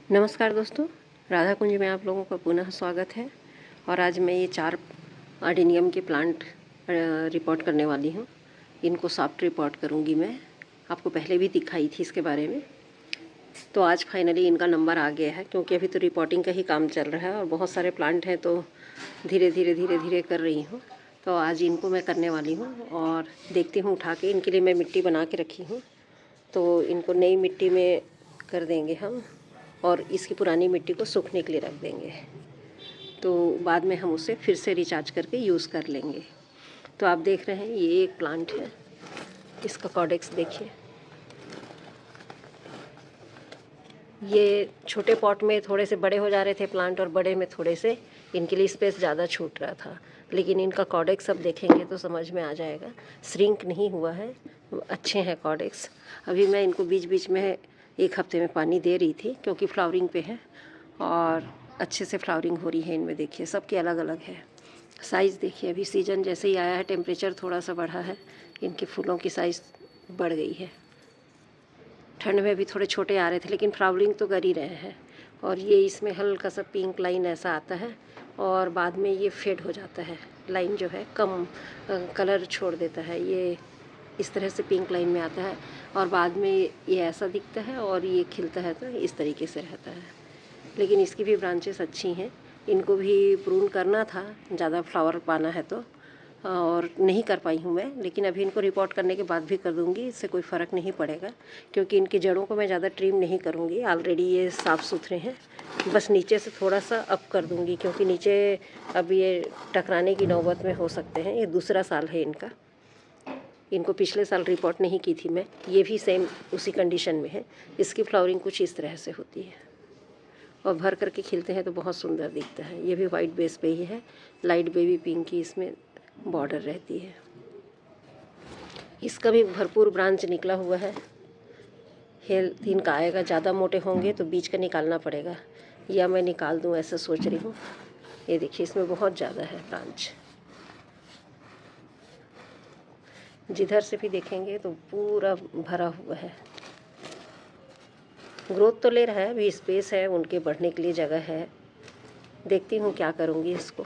नमस्कार दोस्तों, राधा कुंज में आप लोगों का पुनः स्वागत है। और आज मैं ये 4 अडेनियम के प्लांट रिपोर्ट करने वाली हूँ। इनको सॉफ्ट रिपोर्ट करूँगी मैं। आपको पहले भी दिखाई थी इसके बारे में। तो आज फाइनली इनका नंबर आ गया है, क्योंकि अभी तो रिपोर्टिंग का ही काम चल रहा है और बहुत सारे प्लांट हैं, तो धीरे धीरे कर रही हूँ। तो आज इनको मैं करने वाली हूँ और देखती हूँ उठा के। इनके लिए मैं मिट्टी बना के रखी हूँ, तो इनको नई मिट्टी में कर देंगे हम और इसकी पुरानी मिट्टी को सूखने के लिए रख देंगे। तो बाद में हम उसे फिर से रिचार्ज करके यूज़ कर लेंगे। तो आप देख रहे हैं ये एक प्लांट है, इसका कॉडेक्स देखिए। ये छोटे पॉट में थोड़े से बड़े हो जा रहे थे प्लांट और बड़े में थोड़े से इनके लिए स्पेस ज़्यादा छूट रहा था, लेकिन इनका कॉडेक्स अब देखेंगे तो समझ में आ जाएगा। श्रिंक नहीं हुआ है, अच्छे हैं कॉडेक्स। अभी मैं इनको बीच बीच में 1 हफ्ते में पानी दे रही थी, क्योंकि फ्लावरिंग पे है और अच्छे से फ्लावरिंग हो रही है इनमें। देखिए सबके अलग अलग है साइज़। देखिए अभी सीजन जैसे ही आया है, टेम्परेचर थोड़ा सा बढ़ा है, इनके फूलों की साइज़ बढ़ गई है। ठंड में भी थोड़े छोटे आ रहे थे, लेकिन फ्लावरिंग तो कर ही रहे हैं। और ये इसमें हल्का सा पिंक लाइन ऐसा आता है और बाद में ये फेड हो जाता है। लाइन जो है कम कलर छोड़ देता है। ये इस तरह से पिंक लाइन में आता है और बाद में ये ऐसा दिखता है और ये खिलता है तो इस तरीके से रहता है। लेकिन इसकी भी ब्रांचेस अच्छी हैं। इनको भी प्रून करना था, ज़्यादा फ्लावर पाना है तो, और नहीं कर पाई हूँ मैं। लेकिन अभी इनको रिपोर्ट करने के बाद भी कर दूँगी, इससे कोई फ़र्क नहीं पड़ेगा, क्योंकि इनकी जड़ों को मैं ज़्यादा ट्रिम नहीं करूँगी। ऑलरेडी ये साफ़ सुथरे हैं, बस नीचे से थोड़ा सा अप कर दूँगी, क्योंकि नीचे अब ये टकराने की नौबत में हो सकते हैं। ये दूसरा साल है इनका। इनको पिछले साल रिपोर्ट नहीं की थी मैं। ये भी सेम उसी कंडीशन में है। इसकी फ्लावरिंग कुछ इस तरह से होती है और भर करके खिलते हैं तो बहुत सुंदर दिखता है। ये भी वाइट बेस पे ही है, लाइट बेबी पिंक की इसमें बॉर्डर रहती है। इसका भी भरपूर ब्रांच निकला हुआ है। हेल्थ इनका आएगा। ज़्यादा मोटे होंगे तो बीज का निकालना पड़ेगा, या मैं निकाल दूँ ऐसा सोच रही हूँ। ये देखिए इसमें बहुत ज़्यादा है ब्रांच। जिधर से भी देखेंगे तो पूरा भरा हुआ है। ग्रोथ तो ले रहा है, अभी स्पेस है, उनके बढ़ने के लिए जगह है। देखती हूँ क्या करूँगी इसको।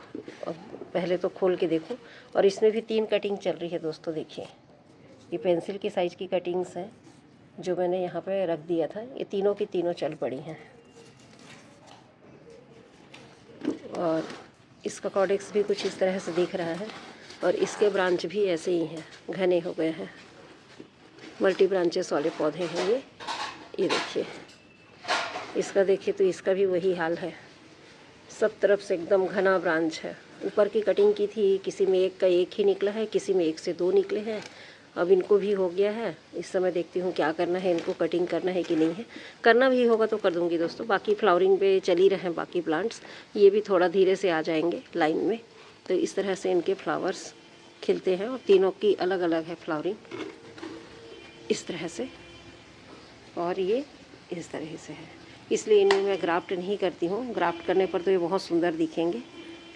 और पहले तो खोल के देखूँ। और इसमें भी 3 कटिंग चल रही है दोस्तों। देखिए ये पेंसिल की साइज़ की कटिंग्स हैं जो मैंने यहाँ पे रख दिया था। ये तीनों की तीनों चल पड़ी हैं। और इसका कॉडेक्स भी कुछ इस तरह से दिख रहा है और इसके ब्रांच भी ऐसे ही हैं, घने हो गए हैं। मल्टी ब्रांचेस वाले पौधे हैं ये देखिए। इसका देखिए तो इसका भी वही हाल है, सब तरफ से एकदम घना ब्रांच है। ऊपर की कटिंग की थी, किसी में एक का एक ही निकला है, किसी में 1 से 2 निकले हैं। अब इनको भी हो गया है। इस समय देखती हूँ क्या करना है, इनको कटिंग करना है कि नहीं है। करना भी होगा तो कर दूँगी दोस्तों। बाकी फ्लावरिंग पे चल ही रहे हैं बाकी प्लांट्स। ये भी थोड़ा धीरे से आ जाएंगे लाइन में। तो इस तरह से इनके फ्लावर्स खिलते हैं और तीनों की अलग अलग है फ्लावरिंग, इस तरह से। और ये इस तरह से है, इसलिए इन्हें मैं ग्राफ्ट नहीं करती हूँ। ग्राफ्ट करने पर तो ये बहुत सुंदर दिखेंगे,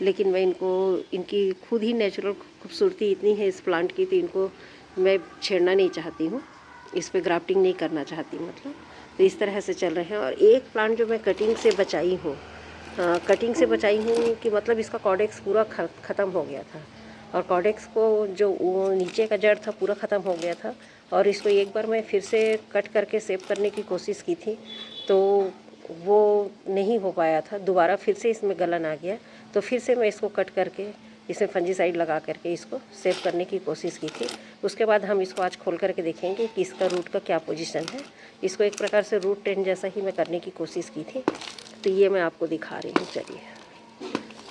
लेकिन मैं इनकी खुद ही नेचुरल खूबसूरती इतनी है इस प्लांट की, तो इनको मैं छेड़ना नहीं चाहती हूँ। इस पर ग्राफ्टिंग नहीं करना चाहती मतलब। तो इस तरह से चल रहे हैं। और एक प्लांट जो मैं कटिंग से बचाई हूँ, कि मतलब इसका कॉडेक्स पूरा ख़त्म हो गया था। और कॉडेक्स को जो नीचे का जड़ था पूरा ख़त्म हो गया था। और इसको एक बार मैं फिर से कट करके सेव करने की कोशिश की थी, तो वो नहीं हो पाया था। दोबारा फिर से इसमें गलन आ गया, तो फिर से मैं इसको कट करके इसमें फंजीसाइड लगा करके इसको सेव करने की कोशिश की थी। उसके बाद हम इसको आज खोल करके देखेंगे कि इसका रूट का क्या पोजीशन है। इसको एक प्रकार से रूट टेन जैसा ही मैं करने की कोशिश की थी, तो ये मैं आपको दिखा रही हूँ। चलिए,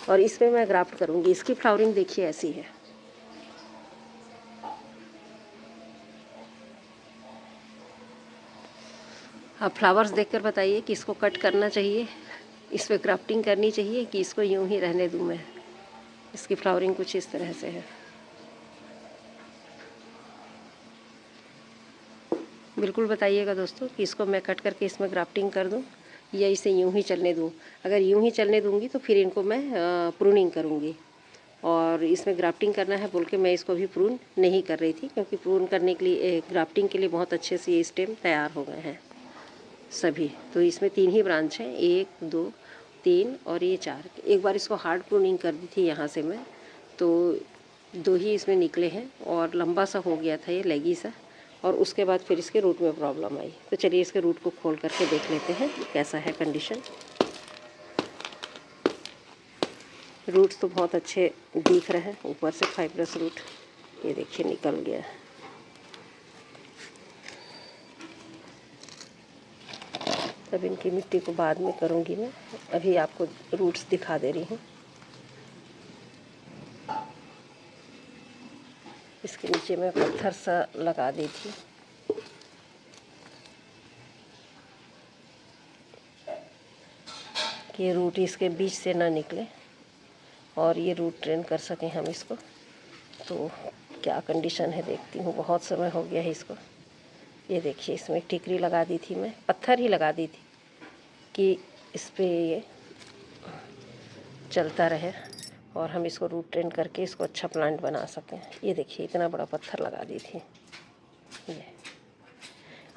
और इसमें मैं ग्राफ्ट करूँगी। इसकी फ्लावरिंग देखिए ऐसी है। आप फ्लावर्स देखकर बताइए कि इसको कट करना चाहिए, इस पर ग्राफ्टिंग करनी चाहिए, कि इसको यूं ही रहने दूं मैं। इसकी फ्लावरिंग कुछ इस तरह से है। बिल्कुल बताइएगा दोस्तों कि इसको मैं कट करके इसमें ग्राफ्टिंग कर दूं या इसे यूं ही चलने दूं। अगर यूं ही चलने दूंगी तो फिर इनको मैं प्रूनिंग करूंगी। और इसमें ग्राफ्टिंग करना है बोल के मैं इसको भी प्रून नहीं कर रही थी, क्योंकि प्रून करने के लिए, ग्राफ्टिंग के लिए बहुत अच्छे से ये स्टेम तैयार हो गए हैं। सभी। तो इसमें 3 ही ब्रांच हैं, 1 2 3 और ये 4। एक बार इसको हार्ड प्रूनिंग कर दी थी यहाँ से मैं, तो 2 ही इसमें निकले हैं और लंबा सा हो गया था ये लेगी सा, और उसके बाद फिर इसके रूट में प्रॉब्लम आई। तो चलिए इसके रूट को खोल करके देख लेते हैं कैसा है कंडीशन। रूट्स तो बहुत अच्छे दिख रहे हैं, ऊपर से फाइब्रस रूट, ये देखिए निकल गया है। अब इनकी मिट्टी को बाद में करूँगी मैं, अभी आपको रूट्स दिखा दे रही हूँ। इसके नीचे मैं पत्थर सा लगा दी थी। कि ये रूट इसके बीच से ना निकले और ये रूट ट्रेन कर सकें हम इसको। तो क्या कंडीशन है देखती हूँ, बहुत समय हो गया है इसको। ये देखिए इसमें टिकरी लगा दी थी मैं, पत्थर ही लगा दी थी कि इस पे ये चलता रहे और हम इसको रूट ट्रेन करके इसको अच्छा प्लांट बना सकें। ये देखिए इतना बड़ा पत्थर लगा दी थी। ये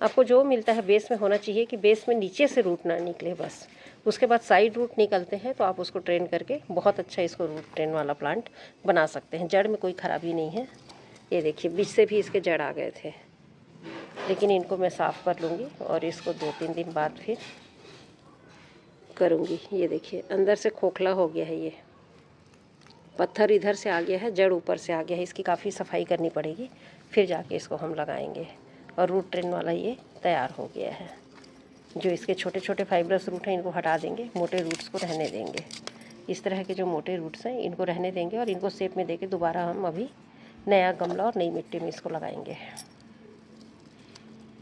आपको जो मिलता है बेस में होना चाहिए कि बेस में नीचे से रूट ना निकले बस। उसके बाद साइड रूट निकलते हैं तो आप उसको ट्रेन करके बहुत अच्छा इसको रूट ट्रेन वाला प्लांट बना सकते हैं। जड़ में कोई ख़राबी नहीं है। ये देखिए बीच से भी इसके जड़ आ गए थे, लेकिन इनको मैं साफ़ कर लूँगी और इसको 2-3 दिन बाद फिर करूँगी। ये देखिए अंदर से खोखला हो गया है, ये पत्थर इधर से आ गया है, जड़ ऊपर से आ गया है। इसकी काफ़ी सफाई करनी पड़ेगी, फिर जाके इसको हम लगाएंगे। और रूट ट्रेन वाला ये तैयार हो गया है। जो इसके छोटे छोटे फाइब्रस रूट हैं इनको हटा देंगे, मोटे रूट्स को रहने देंगे। इस तरह के जो मोटे रूट्स हैं इनको रहने देंगे और इनको शेप में देके दोबारा हम अभी नया गमला और नई मिट्टी में इसको लगाएंगे।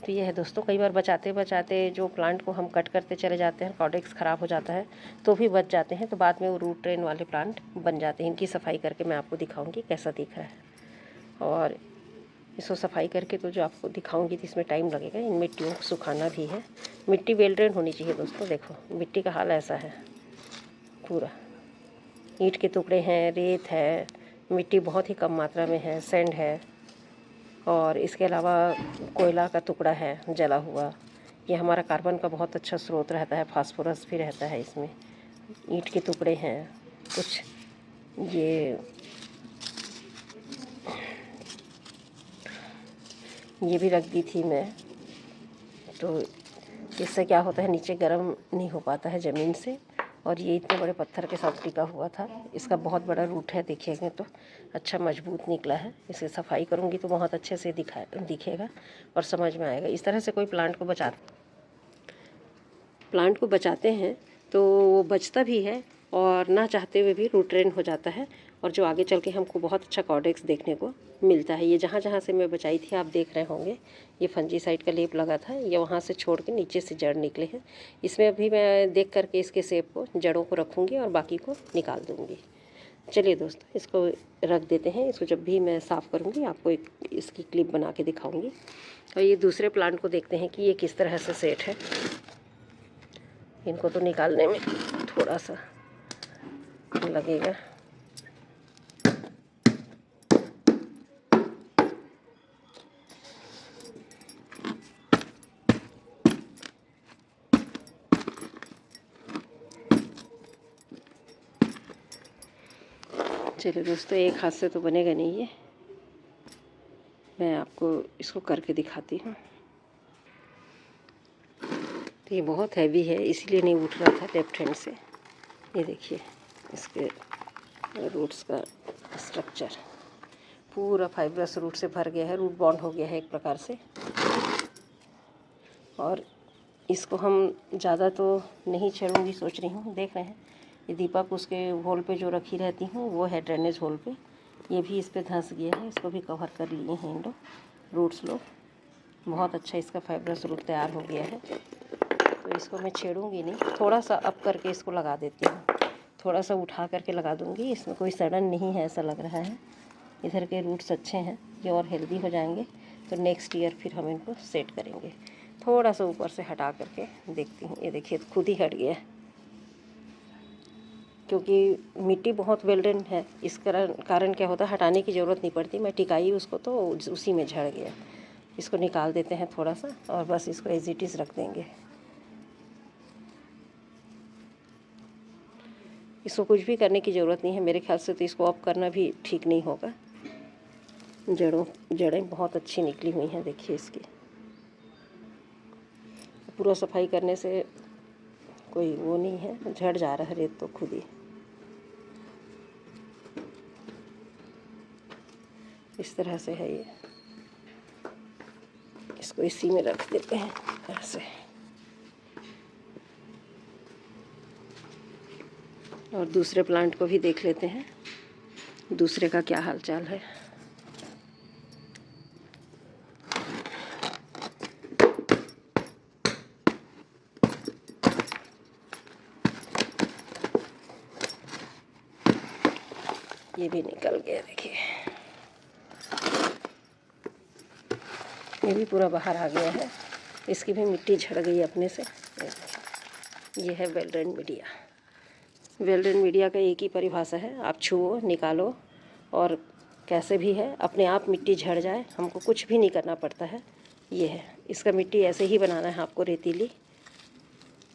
तो ये है दोस्तों, कई बार बचाते बचाते जो प्लांट को हम कट करते चले जाते हैं, कॉडेक्स ख़राब हो जाता है तो भी बच जाते हैं, तो बाद में वो रूट ट्रेन वाले प्लांट बन जाते हैं। इनकी सफाई करके मैं आपको दिखाऊंगी कैसा दिख रहा है। और इसको सफाई करके तो जो आपको दिखाऊंगी तो इसमें टाइम लगेगा, इन मिट्टियों को सुखाना भी है। मिट्टी वेल ड्रेन होनी चाहिए दोस्तों। देखो मिट्टी का हाल ऐसा है, पूरा ईंट के टुकड़े हैं, रेत है, मिट्टी बहुत ही कम मात्रा में है, सैंड है, और इसके अलावा कोयला का टुकड़ा है जला हुआ। ये हमारा कार्बन का बहुत अच्छा स्रोत रहता है, फास्फोरस भी रहता है इसमें। ईंट के टुकड़े हैं कुछ, ये भी रख दी थी मैं। तो इससे क्या होता है, नीचे गर्म नहीं हो पाता है ज़मीन से। और ये इतने बड़े पत्थर के साथ टिका हुआ था। इसका बहुत बड़ा रूट है, देखिएगा तो अच्छा मजबूत निकला है। इसे सफाई करूँगी तो बहुत अच्छे से दिखेगा और समझ में आएगा। इस तरह से कोई प्लांट को बचाते हैं तो वो बचता भी है और ना चाहते हुए भी रूट ट्रेन हो जाता है, और जो आगे चल के हमको बहुत अच्छा कॉडेक्स देखने को मिलता है। ये जहाँ जहाँ से मैं बचाई थी आप देख रहे होंगे, ये फंजीसाइड का लेप लगा था, ये वहाँ से छोड़ के नीचे से जड़ निकले हैं। इसमें अभी मैं देख करके इसके सेप को, जड़ों को रखूँगी और बाकी को निकाल दूँगी। चलिए दोस्तों इसको रख देते हैं। इसको जब भी मैं साफ़ करूँगी आपको एक इसकी क्लिप बना के दिखाऊँगी। और ये दूसरे प्लांट को देखते हैं कि ये किस तरह से सेट है। इनको तो निकालने में थोड़ा सा लगेगा। चलिए दोस्तों, एक हाथ से तो बनेगा नहीं ये, मैं आपको इसको करके दिखाती हूँ। तो ये बहुत हैवी है इसलिए नहीं उठ रहा था लेफ्ट हैंड से। ये देखिए इसके रूट्स का स्ट्रक्चर पूरा फाइब्रस रूट से भर गया है, रूट बॉन्ड हो गया है एक प्रकार से। और इसको हम ज़्यादा तो नहीं छेड़ूंगी सोच रही हूँ। देख रहे हैं ये दीपक उसके होल पे जो रखी रहती हूँ वो है ड्रेनेज होल पे, ये भी इस पे धंस गया है। इसको भी कवर कर लिए हैं इन लोग रूट्स लोग। बहुत अच्छा इसका फाइब्रस रूट तैयार हो गया है। तो इसको मैं छेड़ूंगी नहीं, थोड़ा सा अप करके इसको लगा देती हूँ, थोड़ा सा उठा करके लगा दूँगी। इसमें कोई सड़न नहीं है ऐसा लग रहा है। इधर के रूट्स अच्छे हैं, ये और हेल्दी हो जाएंगे तो नेक्स्ट ईयर फिर हम इनको सेट करेंगे। थोड़ा सा ऊपर से हटा करके देखती हूँ। ये देखिए खुद ही हट गया, क्योंकि मिट्टी बहुत वेल ड्रेन है। इस कारण क्या होता है, हटाने की ज़रूरत नहीं पड़ती। मैं टिकाई उसको तो उसी में झड़ गया। इसको निकाल देते हैं थोड़ा सा और बस इसको एज इट इज़ रख देंगे। इसको कुछ भी करने की ज़रूरत नहीं है मेरे ख्याल से, तो इसको ऑफ करना भी ठीक नहीं होगा। जड़ें बहुत अच्छी निकली हुई हैं, देखिए इसकी। पूरा सफाई करने से कोई वो नहीं है, झड़ जा रहा है रेत तो खुद ही। इस तरह से है ये। इसको इसी में रख देते हैं ऐसे। और दूसरे प्लांट को भी देख लेते हैं, दूसरे का क्या हाल चाल है। ये भी निकल गया, देखिए ये भी पूरा बाहर आ गया है। इसकी भी मिट्टी झड़ गई अपने से। ये है वेल्डेन मीडिया। वेल्डेन मीडिया का एक ही परिभाषा है, आप छुओ निकालो और कैसे भी है अपने आप मिट्टी झड़ जाए, हमको कुछ भी नहीं करना पड़ता है। ये है इसका मिट्टी, ऐसे ही बनाना है आपको, रेतीली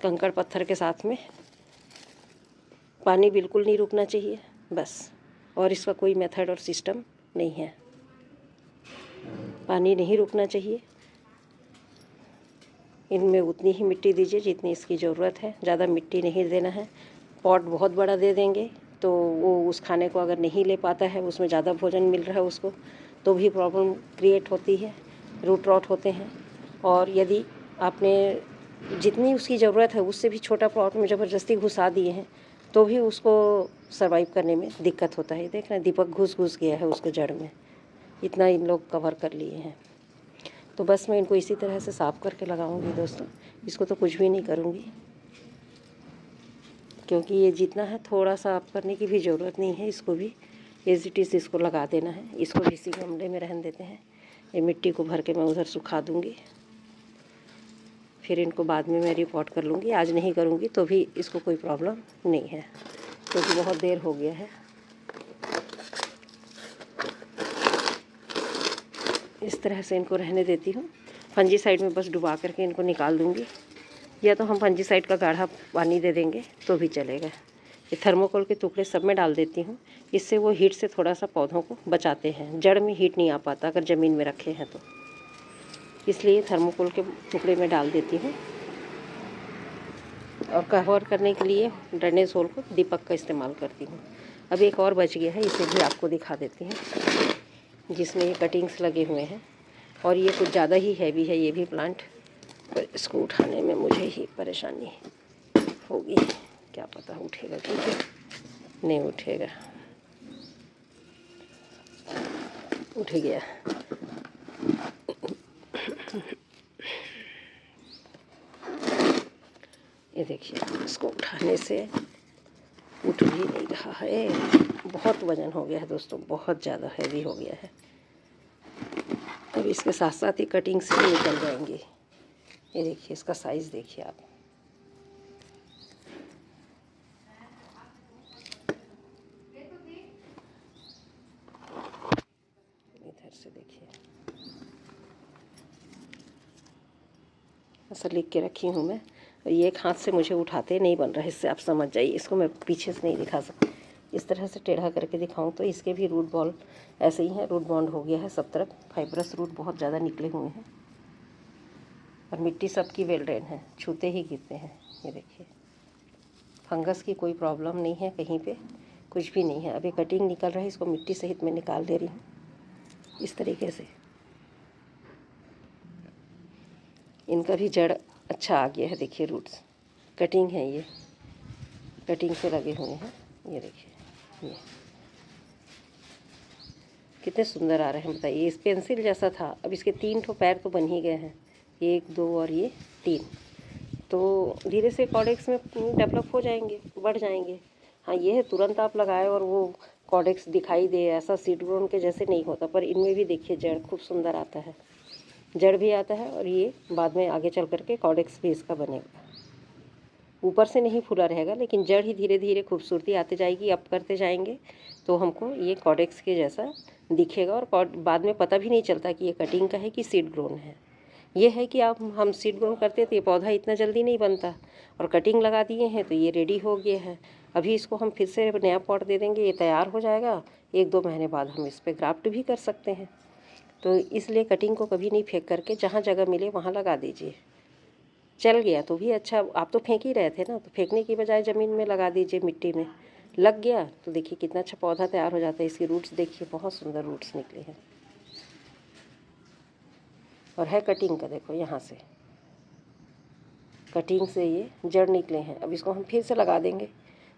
कंकड़ पत्थर के साथ में। पानी बिल्कुल नहीं रुकना चाहिए बस, और इसका कोई मेथड और सिस्टम नहीं है। पानी नहीं रुकना चाहिए। इनमें उतनी ही मिट्टी दीजिए जितनी इसकी ज़रूरत है, ज़्यादा मिट्टी नहीं देना है। पॉट बहुत बड़ा दे देंगे तो वो उस खाने को अगर नहीं ले पाता है, उसमें ज़्यादा भोजन मिल रहा है उसको, तो भी प्रॉब्लम क्रिएट होती है, रूट रॉट होते हैं। और यदि आपने जितनी उसकी ज़रूरत है उससे भी छोटा प्लॉट में ज़बरदस्ती घुसा दिए हैं तो भी उसको सरवाइव करने में दिक्कत होता है। देख रहे हैं दीपक घुस गया है उसको जड़ में, इतना इन लोग कवर कर लिए हैं। तो बस मैं इनको इसी तरह से साफ़ करके लगाऊंगी दोस्तों। इसको तो कुछ भी नहीं करूंगी, क्योंकि ये जितना है थोड़ा सा साफ करने की भी ज़रूरत नहीं है। इसको भी एज इट इज़ इसको लगा देना है। इसको भी इसी गमले में रहने देते हैं। ये मिट्टी को भर के मैं उधर सुखा दूंगी, फिर इनको बाद में मैं रिपोर्ट कर लूँगी। आज नहीं करूँगी तो भी इसको कोई प्रॉब्लम नहीं है, क्योंकि बहुत देर हो गया है। इस तरह से इनको रहने देती हूँ। फंजीसाइड में बस डुबा करके इनको निकाल दूँगी, या तो हम फंजीसाइड का गाढ़ा पानी दे देंगे तो भी चलेगा। ये थर्मोकोल के टुकड़े सब में डाल देती हूँ, इससे वो हीट से थोड़ा सा पौधों को बचाते हैं। जड़ में हीट नहीं आ पाता अगर ज़मीन में रखे हैं तो, इसलिए थर्मोकोल के टुकड़े में डाल देती हूँ। और कवर करने के लिए ड्रेनेज होल को दीपक का इस्तेमाल करती हूँ। अब एक और बच गया है, इसे भी आपको दिखा देती हूँ, जिसमें ये कटिंग्स लगे हुए हैं। और ये कुछ ज़्यादा ही हैवी है ये भी प्लांट, पर इसको उठाने में मुझे ही परेशानी होगी। क्या पता उठेगा कि नहीं उठेगा। उठ गया। ये देखिए इसको उठाने से उठ भी नहीं रहा है। बहुत वज़न हो गया है दोस्तों, बहुत ज़्यादा हैवी हो गया है। अब इसके साथ साथ ही कटिंग से भी निकल जाएंगे। ये देखिए इसका साइज़ देखिए आप। इधर से देखिए, ऐसा लिख के रखी हूँ मैं। और ये एक हाथ से मुझे उठाते नहीं बन रहा है, इससे आप समझ जाइए। इसको मैं पीछे से नहीं दिखा सकती, इस तरह से टेढ़ा करके दिखाऊं तो इसके भी रूट बॉल ऐसे ही हैं। रूट बॉन्ड हो गया है सब तरफ, फाइब्रस रूट बहुत ज़्यादा निकले हुए हैं। और मिट्टी सबकी वेल ड्रेन है, छूते ही गिरते हैं। ये देखिए फंगस की कोई प्रॉब्लम नहीं है कहीं पे, कुछ भी नहीं है। अभी कटिंग निकल रहा है, इसको मिट्टी सहित मैं निकाल दे रही हूँ इस तरीके से। इनका भी जड़ अच्छा आ गया है, देखिए रूट्स कटिंग है, ये कटिंग से लगे हुए हैं। ये देखिए ये कितने सुंदर आ रहे हैं बताइए। इस पेंसिल जैसा था, अब इसके 3 ठो पैर तो बन ही गए हैं, 1 2 और ये 3। तो धीरे से कॉडेक्स में डेवलप हो जाएंगे, बढ़ जाएंगे। हाँ ये है तुरंत आप लगाए और वो कॉडेक्स दिखाई दे, ऐसा सीड ग्रोन के जैसे नहीं होता। पर इनमें भी देखिए जड़ खूब सुंदर आता है, जड़ भी आता है। और ये बाद में आगे चल करके कॉडेक्स भी इसका बनेगा। ऊपर से नहीं फूला रहेगा, लेकिन जड़ ही धीरे धीरे खूबसूरती आते जाएगी। अप करते जाएंगे तो हमको ये कॉडेक्स के जैसा दिखेगा। और बाद में पता भी नहीं चलता कि ये कटिंग का है कि सीड ग्रोन है। ये है कि आप हम सीड ग्रोन करते तो ये पौधा इतना जल्दी नहीं बनता, और कटिंग लगा दिए हैं तो ये रेडी हो गया है। अभी इसको हम फिर से नया पॉट दे देंगे, ये तैयार हो जाएगा। 1-2 महीने बाद हम इस पर ग्राफ्ट भी कर सकते हैं। तो इसलिए कटिंग को कभी नहीं फेंक करके जहाँ जगह मिले वहाँ लगा दीजिए। चल गया तो भी अच्छा, आप तो फेंक ही रहे थे ना, तो फेंकने की बजाय ज़मीन में लगा दीजिए, मिट्टी में लग गया तो देखिए कितना अच्छा पौधा तैयार हो जाता है। इसकी रूट्स देखिए, बहुत सुंदर रूट्स निकले हैं, और है कटिंग का, देखो यहाँ से कटिंग से ये जड़ निकले हैं। अब इसको हम फिर से लगा देंगे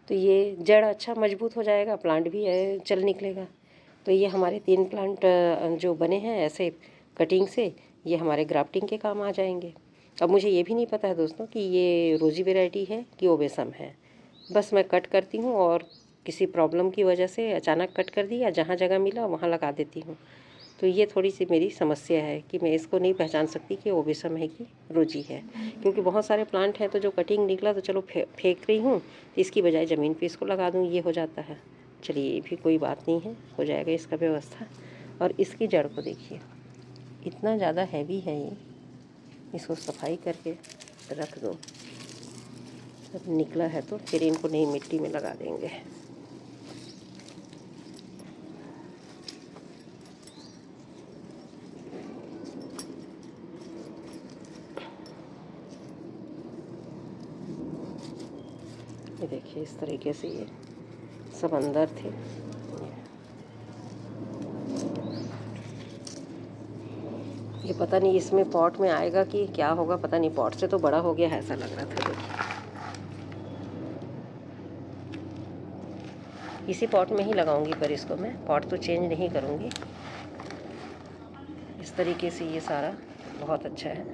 तो ये जड़ अच्छा मजबूत हो जाएगा, प्लांट भी चल निकलेगा। तो ये हमारे 3 प्लांट जो बने हैं ऐसे कटिंग से, ये हमारे ग्राफ्टिंग के काम आ जाएंगे। अब मुझे ये भी नहीं पता है दोस्तों कि ये रोज़ी वैरायटी है कि ओबेसम है। बस मैं कट करती हूँ और किसी प्रॉब्लम की वजह से अचानक कट कर दिया, जहाँ जगह मिला वहाँ लगा देती हूँ। तो ये थोड़ी सी मेरी समस्या है कि मैं इसको नहीं पहचान सकती कि ओबेसम है कि रोजी है, क्योंकि बहुत सारे प्लांट हैं तो जो कटिंग निकला तो चलो फेंक रही हूँ, तो इसकी बजाय ज़मीन पे इसको लगा दूँ, ये हो जाता है। चलिए ये भी कोई बात नहीं है, हो जाएगा इसका व्यवस्था। और इसकी जड़ को देखिए, इतना ज़्यादा हैवी है ये, इसको सफाई करके रख दो। जब निकला है तो फिर इनको नई मिट्टी में लगा देंगे। ये देखिए इस तरीके से ये सब अंदर थे। ये पता नहीं इसमें पॉट में आएगा कि क्या होगा, पता नहीं। पॉट से तो बड़ा हो गया है ऐसा लग रहा था। देखिए इसी पॉट में ही लगाऊंगी, पर इसको मैं पॉट तो चेंज नहीं करूंगी। इस तरीके से ये सारा बहुत अच्छा है।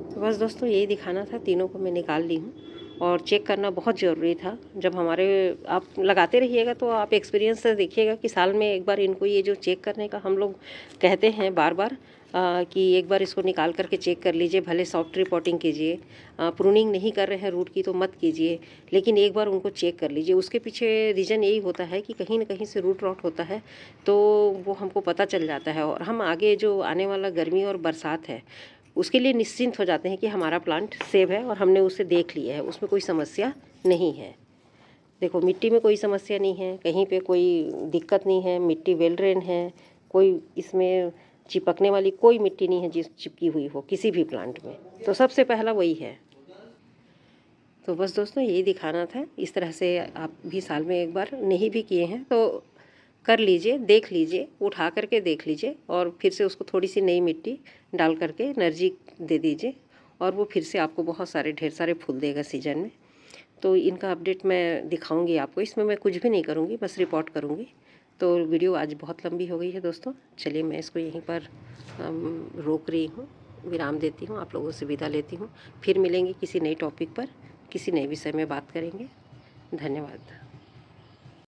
तो बस दोस्तों यही दिखाना था, तीनों को मैं निकाल ली हूँ। और चेक करना बहुत ज़रूरी था। जब हमारे आप लगाते रहिएगा तो आप एक्सपीरियंस से देखिएगा कि साल में एक बार इनको ये जो चेक करने का हम लोग कहते हैं बार बार कि एक बार इसको निकाल करके चेक कर लीजिए। भले सॉफ्ट रिपोर्टिंग कीजिए, प्रूनिंग नहीं कर रहे हैं रूट की तो मत कीजिए, लेकिन एक बार उनको चेक कर लीजिए। उसके पीछे रीज़न यही होता है कि कहीं ना कहीं से रूट रॉट होता है, तो वो हमको पता चल जाता है, और हम आगे जो आने वाला गर्मी और बरसात है उसके लिए निश्चिंत हो जाते हैं कि हमारा प्लांट सेव है और हमने उसे देख लिया है, उसमें कोई समस्या नहीं है। देखो मिट्टी में कोई समस्या नहीं है, कहीं पे कोई दिक्कत नहीं है, मिट्टी वेल ड्रेन है, कोई इसमें चिपकने वाली कोई मिट्टी नहीं है जिस चिपकी हुई हो किसी भी प्लांट में। तो सबसे पहला वही है। तो बस दोस्तों यही दिखाना था। इस तरह से आप भी साल में एक बार नहीं भी किए हैं तो कर लीजिए, देख लीजिए, उठा करके देख लीजिए, और फिर से उसको थोड़ी सी नई मिट्टी डाल करके एनर्जी दे दीजिए, और वो फिर से आपको बहुत सारे ढेर सारे फूल देगा सीजन में। तो इनका अपडेट मैं दिखाऊंगी आपको, इसमें मैं कुछ भी नहीं करूँगी, बस रिपोर्ट करूँगी। तो वीडियो आज बहुत लंबी हो गई है दोस्तों, चलिए मैं इसको यहीं पर रोक रही हूँ, विराम देती हूँ, आप लोगों से विदा लेती हूँ। फिर मिलेंगे किसी नए टॉपिक पर, किसी नए विषय में बात करेंगे। धन्यवाद।